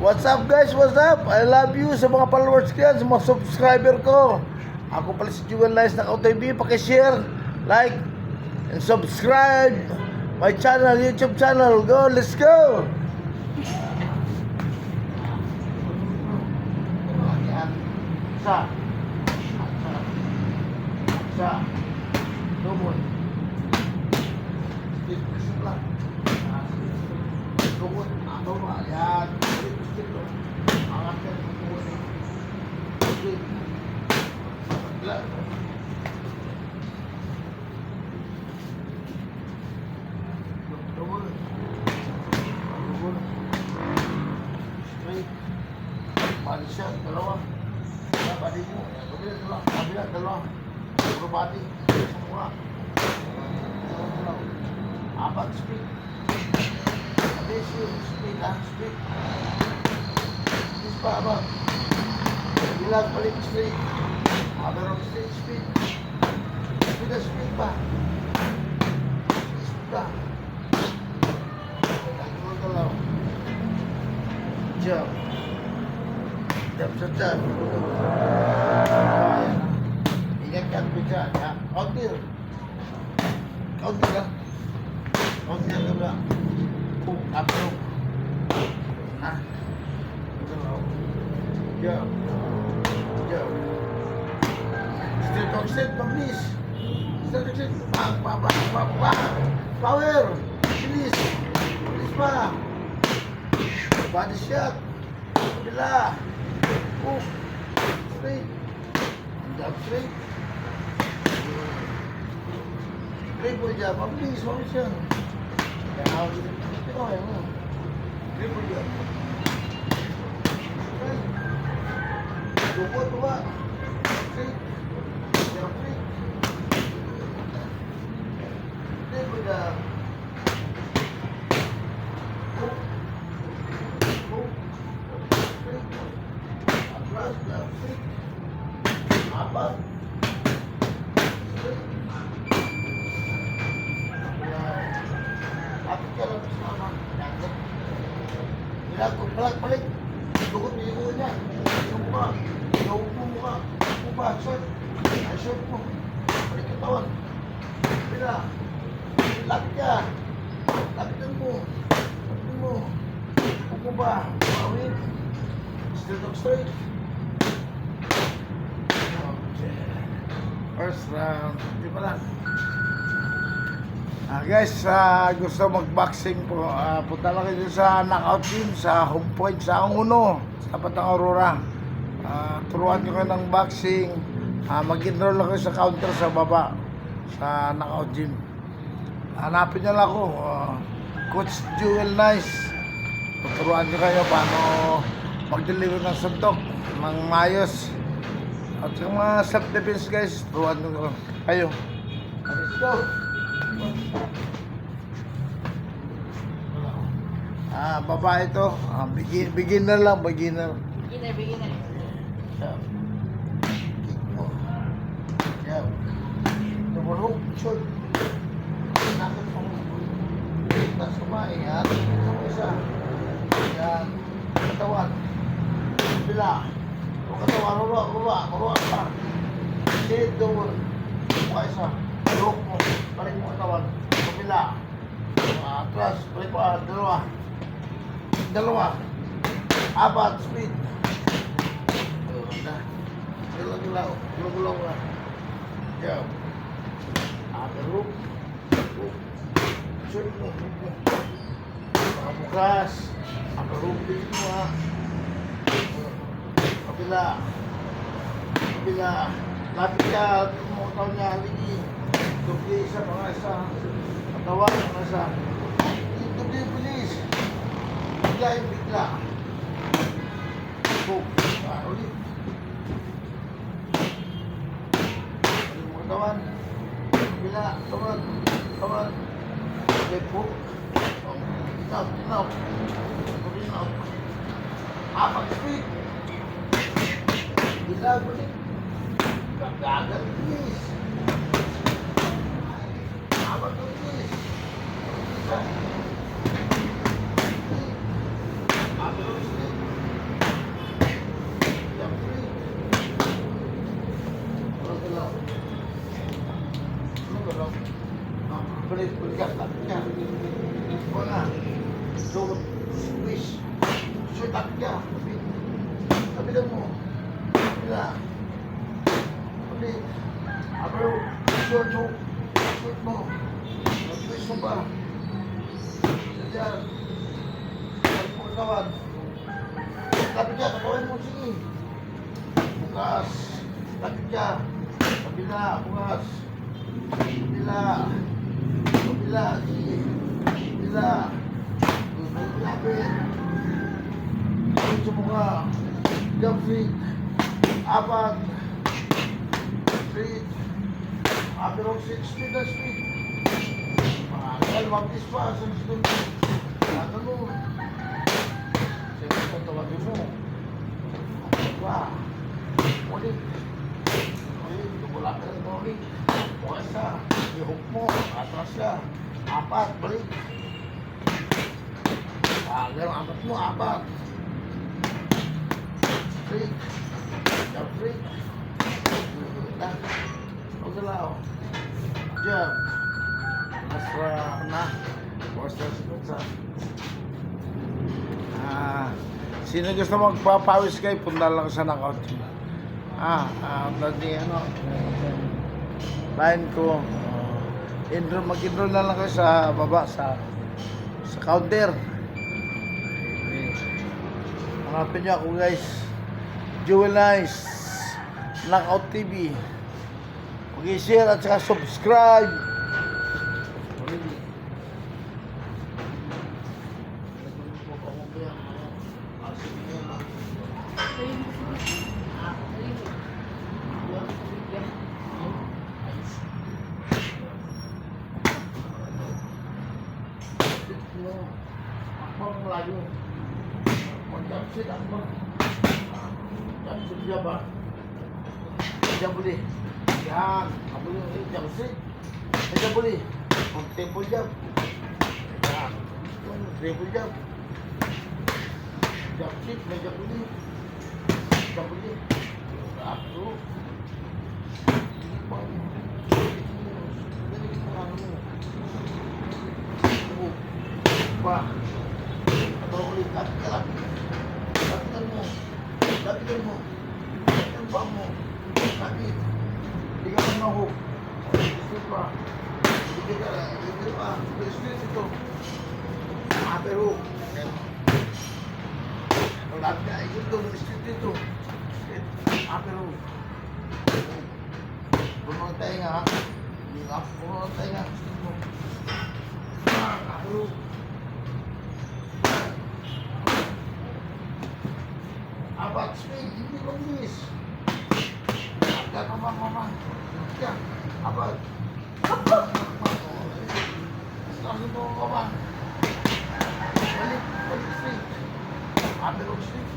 What's up guys? What's up? I love you sa mga followers ko yan, sa mga subscriber ko. Ako pala si Jewel Nice ng AutoTV. Pakishare, like, and subscribe my channel, YouTube channel. Go, let's go! Sa tumon. Isip lang. Tumon, yan. Angat yan. Tumon. Straight. Bali siya, dalawa. Bali mo. Kabila, dalawa. Puro body. Semua. Apat speed. Speed. This pa ba? Ilag balik straight. Aberong straight speed. Speed pa. Speed pa. Dalaw. Jump. Jump sa dyan. Ingatkan bisa ya. Counter lah. Counter ke belakang. Upload. Nah. Jauh. Straight on straight, please. Straight. Power. Please pa. Body shot. Bila. Straight. Jump straight. Triple jump, please, mabis yan. Kaya ako dito. Ito kaya mo. Triple jump. Dukot ba? Straight. Jump straight. Triple jump. Straight. Atlas, jump straight. Apat. Balik. Dukot niya. Yung mukha. Short. Short mo. Balik yung tawan. Bila. Lakit ka. Lakitan mo. Upo ba? Pawin. Straight. First round. Hindi pa lang. Guys, gusto mag-boxing po, punta lang kayo sa knockout gym, sa home point, sa Anguno, sa Patang Aurora. Turuan nyo kayo ng boxing, mag-enroll lang kayo sa counter sa baba, sa knockout gym. Hanapin nyo lang ako, Coach Jewel Nice. Turuan nyo kayo paano mag-deliver ng suntok, ng mayos. At yung mga self-defense guys, turuan nyo kayo. Let's go! Babae ito, beginner lang, beginner. Jab. Kick mo. Jab. Double hook, short. Nakit pang taas kumain, yan. Isa. Yan. Katawan. Bila. Katawan, ruwa pa. Shade, double. Mukha isa. Hook mo. Balik mo katawan. Kabila. Atras. Balik pa. Dalawa. Apat. Speed. Galaw. Gulaw na. Jab. Hook. Shoot mo. Bukas. Hook din mo ha. Kabila. Lapit ka. Mo katawan niya. Haligi. Tubli isa. Mga isa. Katawan. Mga isa. Tubli bilis. Bigla. Hook. Ulit. Kawan. Bila. Kawan. Left hook. Knock. Apat speed. Bila ulit. Kagagal bilis. Apat bilis. Apat bilis. Tabi ka. Tabilan mo. Kabila. Tabi. Abro. Short mo. Short mo. Mag-twist mo ba? Diyan. Tabi mo katawan. Tabi ka. Katawan mo. Sige. Bukas. Tabi ka. Kabila. Bukas. Kabila. Kabila. Sige. Kabila. Lapit. Ito mo ka. Jump feet. Apat. Feet. Pero 6 feet na speed. Mahal, mag-dispas. Ang speed. Ano mo? Sige, tawagin mo. Ba? Ulit. Ulit. Tumula ka ng ulit. Bukas ka. I-hook mo. Atras ka. Apat. Balik. Ganun, apat mo. Apat. Freak. Jump freak. Pagalaw. Jump. Nasra na. Basta sa sino gusto magpapawis kayo, punta lang sa knockout. Tadi line ko. Mag-enroll na lang kayo sa baba, sa counter. Hanapin niyo ako guys. Jewel Nice Knockout TV. Mag-share at saka subscribe. Akbang layo. Mag-jamsit akbang. Jamsit dia ba? Tidak boleh. Yan. Kamu ini jamsit. Tidak boleh. Tempo jam. Yan. Tempo jam. Jamsit. Tidak boleh. Tidak boleh. Aku. Wah, atau ulit lagi lagi, lakukan mo, lakukan mo, lagi, di ka mahuk, gusto pa, hindi pa, gusto ito, pero, lahat ka, ito, gusto ito, pero, bunong tayo nga, bunong tayo nga, gusto mo, pero, abat speed, hindi ko miss. Agad mama. Yan, abat. Langsung po mama. Balik speed. Aberong speed.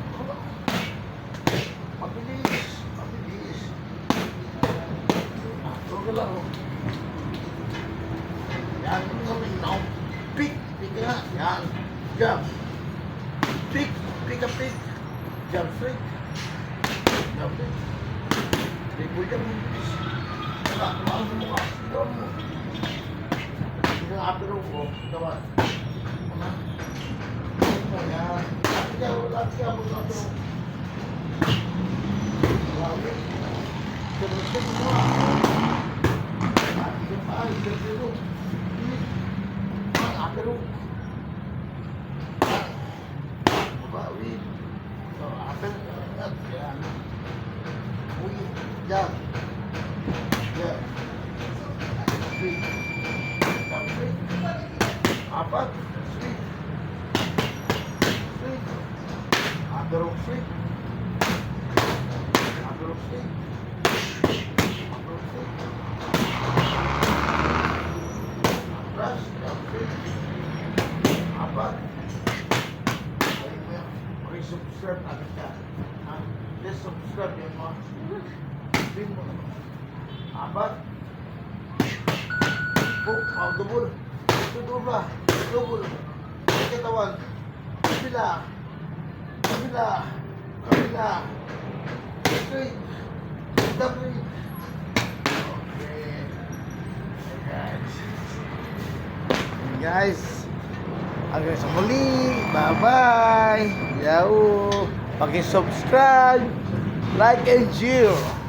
Mabilis. Tulog ka lang. Yan, kami now. Pick nga. Yan. Jump. Pick up. Jump freak. Jump freak. Ribul jam bis. Enggak mau semua. Kamu. Ini apa lu? Coba. Mana? Ya. Lagi kamu satu. Lagi. Terus semua. Mati kembali ke situ. Ini. Apa lu? Coba jam. Apa? Aberong freak. Atras, apa? Subscribe agad ka. Just subscribe yan mo. Pin mo. Abat. Double. Double. Katawan. Kabila. Straight. Double. Okay. Guys. Hanggang sa muli. Bye-bye. Yahoo! Paki-subscribe, like and share.